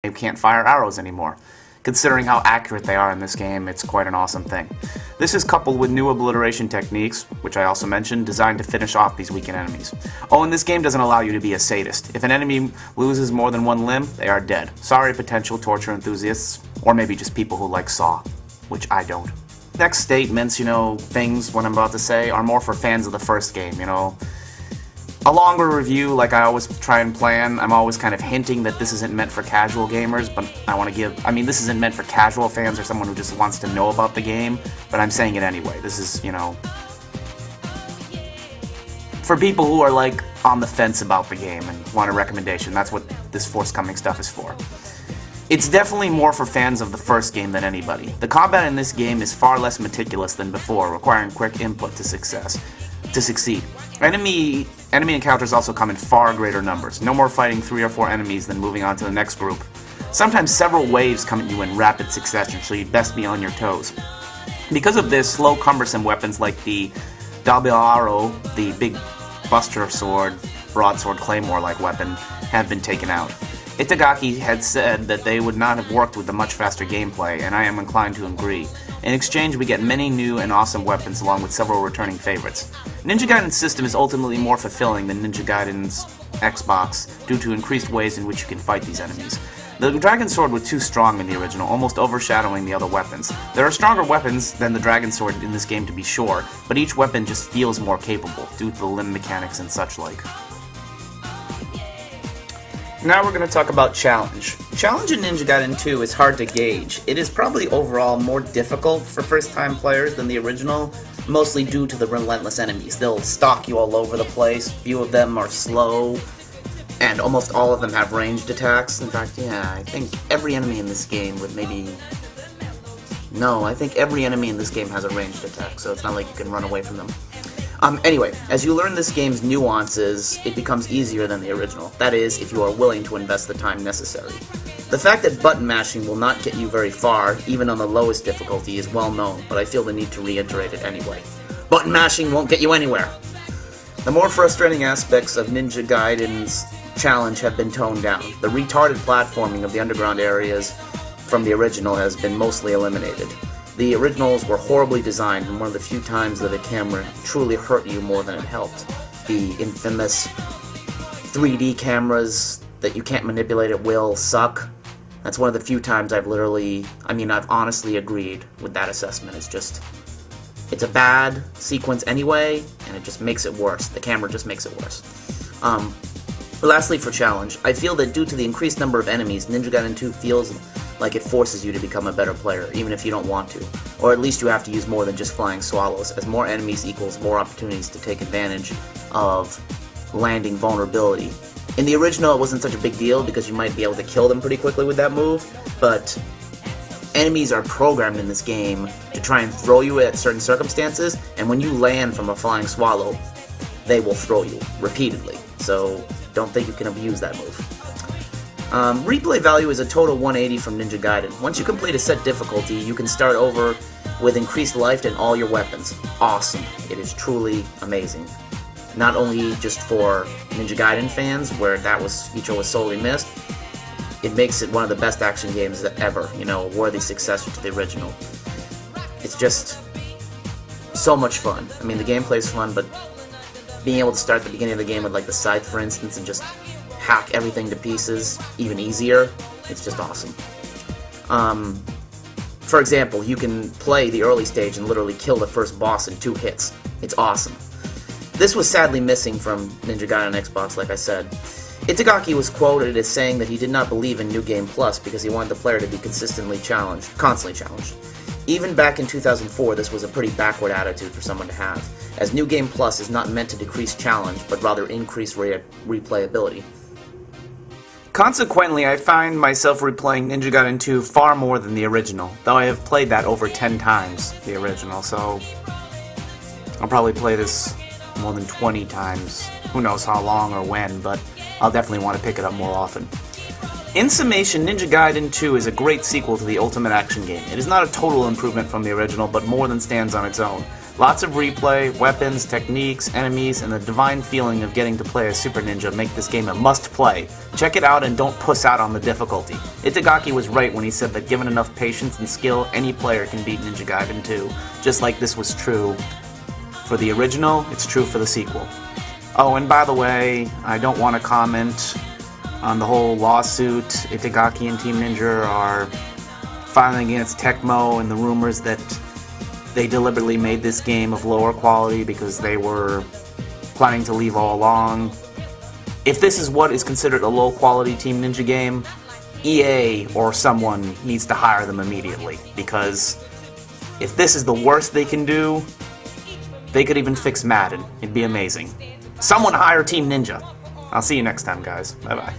They can't fire arrows anymore. Considering how accurate they are in this game, it's quite an awesome thing. This is coupled with new obliteration techniques, which I also mentioned, designed to finish off these weakened enemies. Oh, and this game doesn't allow you to be a sadist. If an enemy loses more than one limb, they are dead. Sorry, potential torture enthusiasts, or maybe just people who like Saw, which I don't. Next statements, things, what I'm about to say, are more for fans of the first game, A longer review, like I always try and plan, I'm always kind of hinting that this isn't meant for casual gamers, but this isn't meant for casual fans or someone who just wants to know about the game, but I'm saying it anyway. This is, for people who are, on the fence about the game and want a recommendation. That's what this forthcoming stuff is for. It's definitely more for fans of the first game than anybody. The combat in this game is far less meticulous than before, requiring quick input to succeed. Enemy encounters also come in far greater numbers. No more fighting 3 or 4 enemies than moving on to the next group. Sometimes several waves come at you in rapid succession, so you'd best be on your toes. Because of this, slow, cumbersome weapons like the Dabiaro, the big buster sword, broadsword claymore-like weapon, have been taken out. Itagaki had said that they would not have worked with the much faster gameplay, and I am inclined to agree. In exchange, we get many new and awesome weapons along with several returning favorites. Ninja Gaiden's system is ultimately more fulfilling than Ninja Gaiden's Xbox due to increased ways in which you can fight these enemies. The Dragon Sword was too strong in the original, almost overshadowing the other weapons. There are stronger weapons than the Dragon Sword in this game to be sure, but each weapon just feels more capable due to the limb mechanics and such like. Now we're going to talk about Challenge. Challenge in Ninja Gaiden 2 is hard to gauge. It is probably overall more difficult for first-time players than the original, mostly due to the relentless enemies. They'll stalk you all over the place, few of them are slow, and almost all of them have ranged attacks. In fact, I think every enemy in this game with I think every enemy in this game has a ranged attack, so it's not like you can run away from them. Anyway, as you learn this game's nuances, it becomes easier than the original. That is, if you are willing to invest the time necessary. The fact that button mashing will not get you very far, even on the lowest difficulty, is well known, but I feel the need to reiterate it anyway. Button mashing won't get you anywhere! The more frustrating aspects of Ninja Gaiden's Challenge have been toned down. The retarded platforming of the underground areas from the original has been mostly eliminated. The originals were horribly designed, and one of the few times that a camera truly hurt you more than it helped. The infamous 3D cameras that you can't manipulate at will suck. That's one of the few times I've honestly agreed with that assessment. It's a bad sequence anyway, and it just makes it worse. The camera just makes it worse. Lastly, for Challenge, I feel that due to the increased number of enemies, Ninja Gaiden 2 feels like it forces you to become a better player, even if you don't want to. Or at least you have to use more than just flying swallows, as more enemies equals more opportunities to take advantage of landing vulnerability. In the original, it wasn't such a big deal because you might be able to kill them pretty quickly with that move, but enemies are programmed in this game to try and throw you at certain circumstances, and when you land from a flying swallow, they will throw you repeatedly, so don't think you can abuse that move. Replay value is a total 180 from Ninja Gaiden. Once you complete a set difficulty, you can start over with increased life and all your weapons. Awesome. It is truly amazing. Not only just for Ninja Gaiden fans, where that feature was solely missed, it makes it one of the best action games ever, a worthy successor to the original. It's just so much fun. The gameplay's fun, but being able to start at the beginning of the game with the scythe, for instance, and just hack everything to pieces even easier, it's just awesome. For example, you can play the early stage and literally kill the first boss in 2 hits. It's awesome. This was sadly missing from Ninja Gaiden on Xbox, like I said. Itagaki was quoted as saying that he did not believe in New Game Plus because he wanted the player to be constantly challenged. Even back in 2004, this was a pretty backward attitude for someone to have, as New Game Plus is not meant to decrease challenge, but rather increase replayability. Consequently, I find myself replaying Ninja Gaiden 2 far more than the original, though I have played that over 10 times, the original, so I'll probably play this more than 20 times. Who knows how long or when, but I'll definitely want to pick it up more often. In summation, Ninja Gaiden 2 is a great sequel to the ultimate action game. It is not a total improvement from the original, but more than stands on its own. Lots of replay, weapons, techniques, enemies, and the divine feeling of getting to play as Super Ninja make this game a must-play. Check it out and don't puss out on the difficulty. Itagaki was right when he said that given enough patience and skill, any player can beat Ninja Gaiden 2, just like this was true for the original, it's true for the sequel. Oh, and by the way, I don't want to comment on the whole lawsuit. Itagaki and Team Ninja are filing against Tecmo and the rumors that they deliberately made this game of lower quality because they were planning to leave all along. If this is what is considered a low-quality Team Ninja game, EA or someone needs to hire them immediately, because if this is the worst they can do, they could even fix Madden. It'd be amazing. Someone hire Team Ninja. I'll see you next time, guys. Bye-bye.